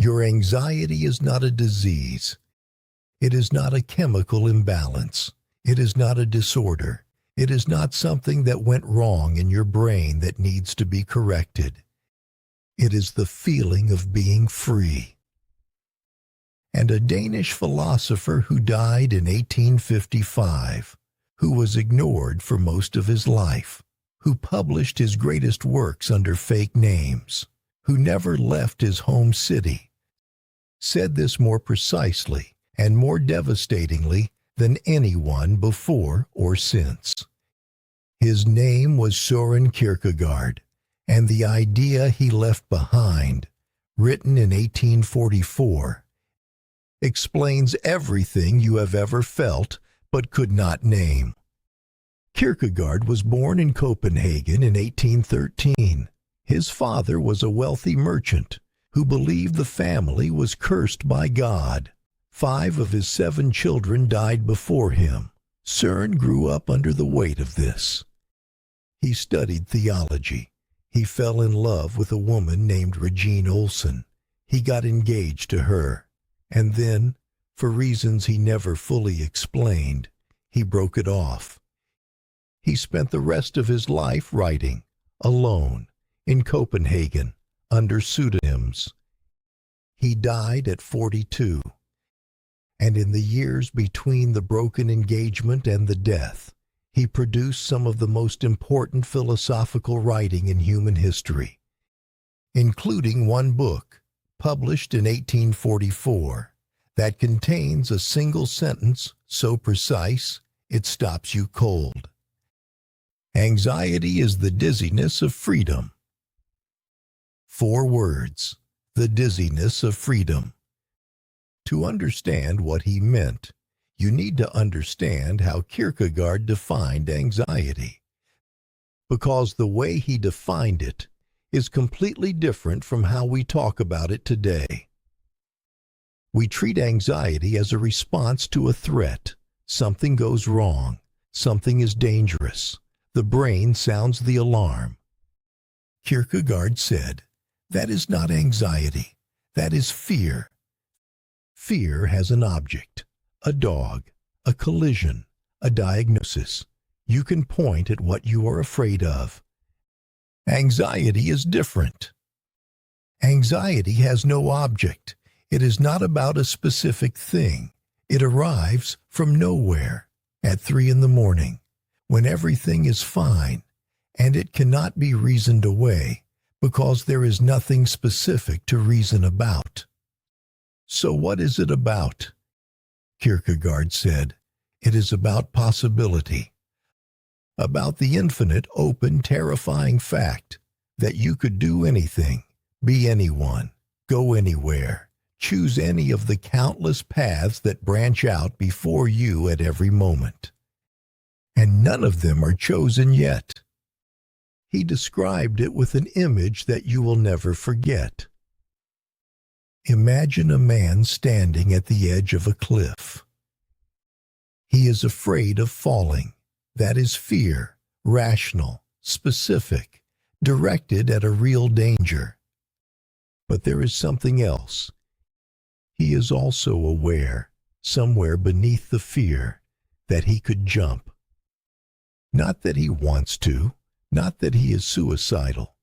Your anxiety is not a disease. It is not a chemical imbalance. It is not a disorder. It is not something that went wrong in your brain that needs to be corrected. It is the feeling of being free. And a Danish philosopher who died in 1855, who was ignored for most of his life, who published his greatest works under fake names, who never left his home city, said this more precisely and more devastatingly than anyone before or since. His name was Søren Kierkegaard, and the idea he left behind, written in 1844, explains everything you have ever felt but could not name. Kierkegaard was born in Copenhagen in 1813. His father was a wealthy merchant who believed the family was cursed by God. 5 of his 7 children died before him. Søren grew up under the weight of this. He studied theology. He fell in love with a woman named Regine Olsen. He got engaged to her, and then, for reasons he never fully explained, he broke it off. He spent the rest of his life writing, alone, in Copenhagen, under pseudonyms. He died at 42, and in the years between the broken engagement and the death, he produced some of the most important philosophical writing in human history, including one book, published in 1844, that contains a single sentence so precise it stops you cold. Anxiety is the dizziness of freedom. 4 words, the dizziness of freedom. To understand what he meant, you need to understand how Kierkegaard defined anxiety, because the way he defined it is completely different from how we talk about it today. We treat anxiety as a response to a threat. Something goes wrong. Something is dangerous. The brain sounds the alarm. Kierkegaard said, that is not anxiety. That is fear. Fear has an object, a dog, a collision, a diagnosis. You can point at what you are afraid of. Anxiety is different. Anxiety has no object. It is not about a specific thing. It arrives from nowhere at 3 in the morning, when everything is fine, and it cannot be reasoned away because there is nothing specific to reason about. So what is it about? Kierkegaard said, it is about possibility, about the infinite, open, terrifying fact that you could do anything, be anyone, go anywhere, choose any of the countless paths that branch out before you at every moment. And none of them are chosen yet. He described it with an image that you will never forget. Imagine a man standing at the edge of a cliff. He is afraid of falling. That is fear, rational, specific, directed at a real danger. But there is something else. He is also aware, somewhere beneath the fear, that he could jump. Not that he wants to, not that he is suicidal,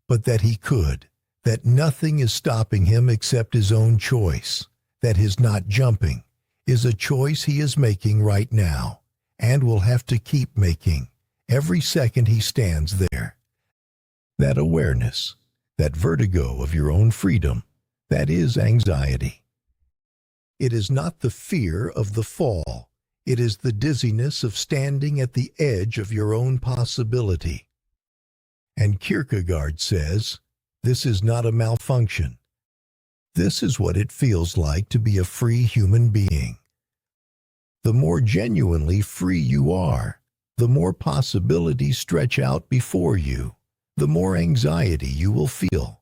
but that he could, that nothing is stopping him except his own choice, that his not jumping is a choice he is making right now, and will have to keep making every second he stands there. That awareness, that vertigo of your own freedom, that is anxiety. It is not the fear of the fall. It is the dizziness of standing at the edge of your own possibility. And Kierkegaard says, this is not a malfunction. This is what it feels like to be a free human being. The more genuinely free you are, the more possibilities stretch out before you, the more anxiety you will feel.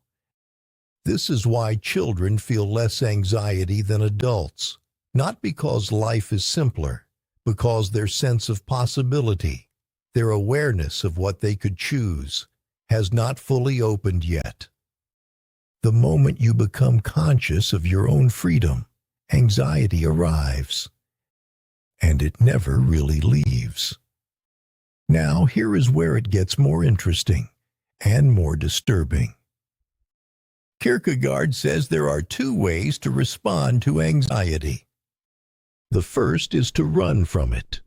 This is why children feel less anxiety than adults, not because life is simpler, because their sense of possibility, their awareness of what they could choose, has not fully opened yet. The moment you become conscious of your own freedom, anxiety arrives, and it never really leaves. Now, here is where it gets more interesting and more disturbing. Kierkegaard says there are two ways to respond to anxiety. The first is to run from it,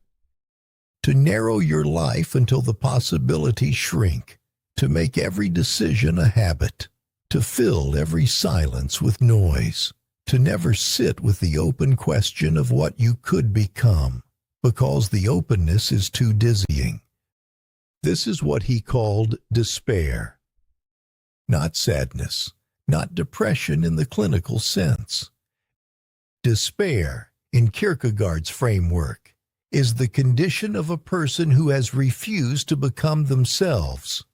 to narrow your life until the possibilities shrink, to make every decision a habit, to fill every silence with noise, to never sit with the open question of what you could become, because the openness is too dizzying. This is what he called despair. Not sadness, not depression in the clinical sense. Despair, in Kierkegaard's framework, is the condition of a person who has refused to become themselves,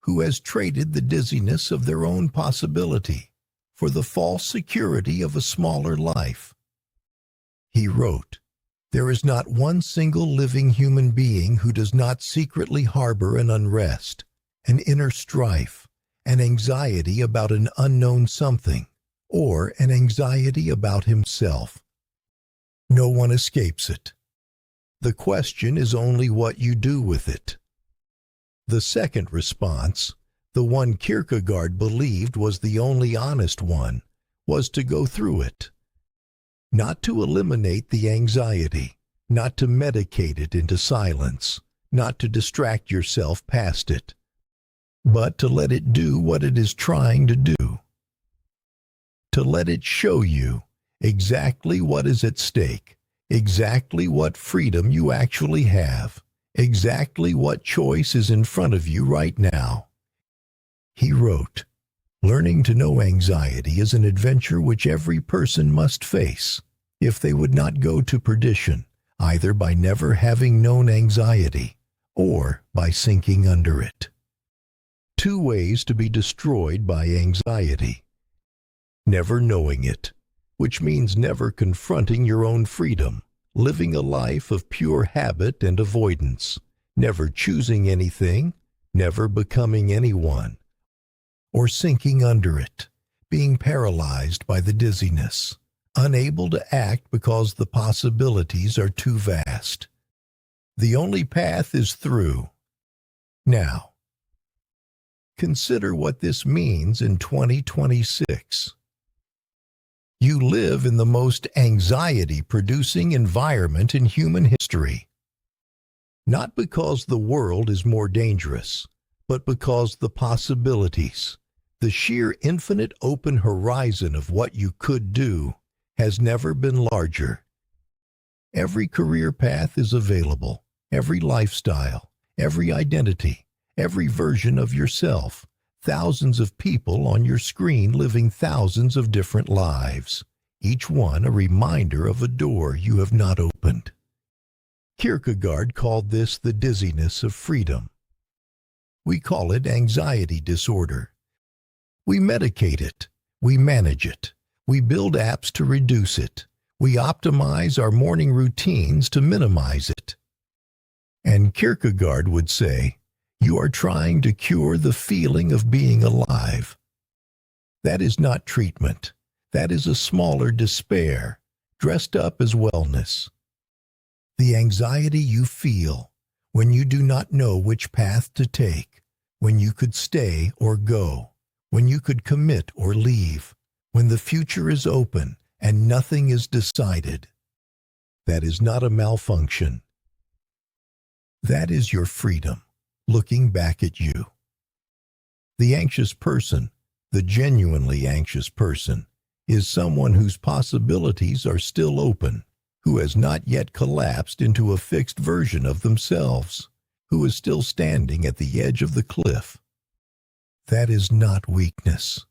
who has traded the dizziness of their own possibility for the false security of a smaller life. He wrote, "There is not one single living human being who does not secretly harbor an unrest, an inner strife, an anxiety about an unknown something, or an anxiety about himself. No one escapes it. The question is only what you do with it." The second response, the one Kierkegaard believed was the only honest one, was to go through it. Not to eliminate the anxiety, not to medicate it into silence, not to distract yourself past it, but to let it do what it is trying to do. To let it show you exactly what is at stake, exactly what freedom you actually have, exactly what choice is in front of you right now. He wrote, "Learning to know anxiety is an adventure which every person must face, if they would not go to perdition, either by never having known anxiety, or by sinking under it." Two ways to be destroyed by anxiety. Never knowing it, which means never confronting your own freedom, living a life of pure habit and avoidance, never choosing anything, never becoming anyone, or sinking under it, being paralyzed by the dizziness, unable to act because the possibilities are too vast. The only path is through. Now, consider what this means in 2026. You live in the most anxiety-producing environment in human history. Not because the world is more dangerous, but because the possibilities, the sheer infinite open horizon of what you could do, has never been larger. Every career path is available, every lifestyle, every identity, every version of yourself. Thousands of people on your screen living thousands of different lives, each one a reminder of a door you have not opened. Kierkegaard called this the dizziness of freedom. We call it anxiety disorder. We medicate it, we manage it, we build apps to reduce it, we optimize our morning routines to minimize it. And Kierkegaard would say, you are trying to cure the feeling of being alive. That is not treatment. That is a smaller despair, dressed up as wellness. The anxiety you feel when you do not know which path to take, when you could stay or go, when you could commit or leave, when the future is open and nothing is decided. That is not a malfunction. That is your freedom, looking back at you. The anxious person, the genuinely anxious person, is someone whose possibilities are still open, who has not yet collapsed into a fixed version of themselves, who is still standing at the edge of the cliff. That is not weakness.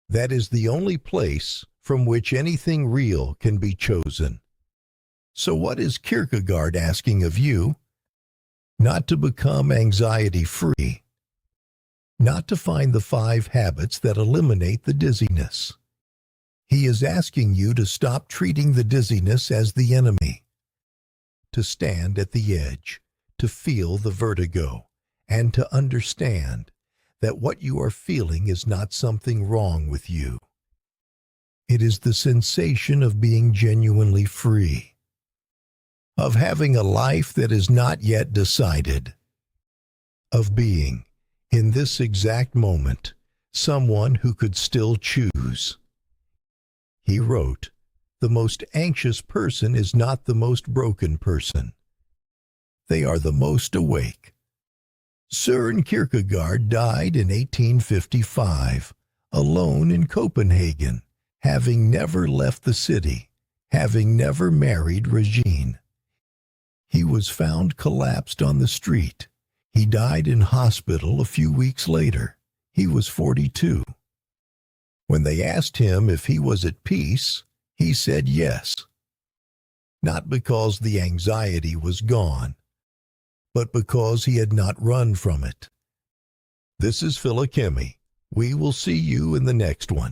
That is the only place from which anything real can be chosen. So what is Kierkegaard asking of you? Not to become anxiety-free, not to find the 5 habits that eliminate the dizziness. He is asking you to stop treating the dizziness as the enemy, to stand at the edge, to feel the vertigo, and to understand that what you are feeling is not something wrong with you. It is the sensation of being genuinely free, of having a life that is not yet decided, of being, in this exact moment, someone who could still choose. He wrote, "The most anxious person is not the most broken person. They are the most awake." Søren Kierkegaard died in 1855, alone in Copenhagen, having never left the city, having never married Regine. He was found collapsed on the street. He died in hospital a few weeks later. He was 42. When they asked him if he was at peace, he said yes. Not because the anxiety was gone, but because he had not run from it. This is Philokemi. We will see you in the next one.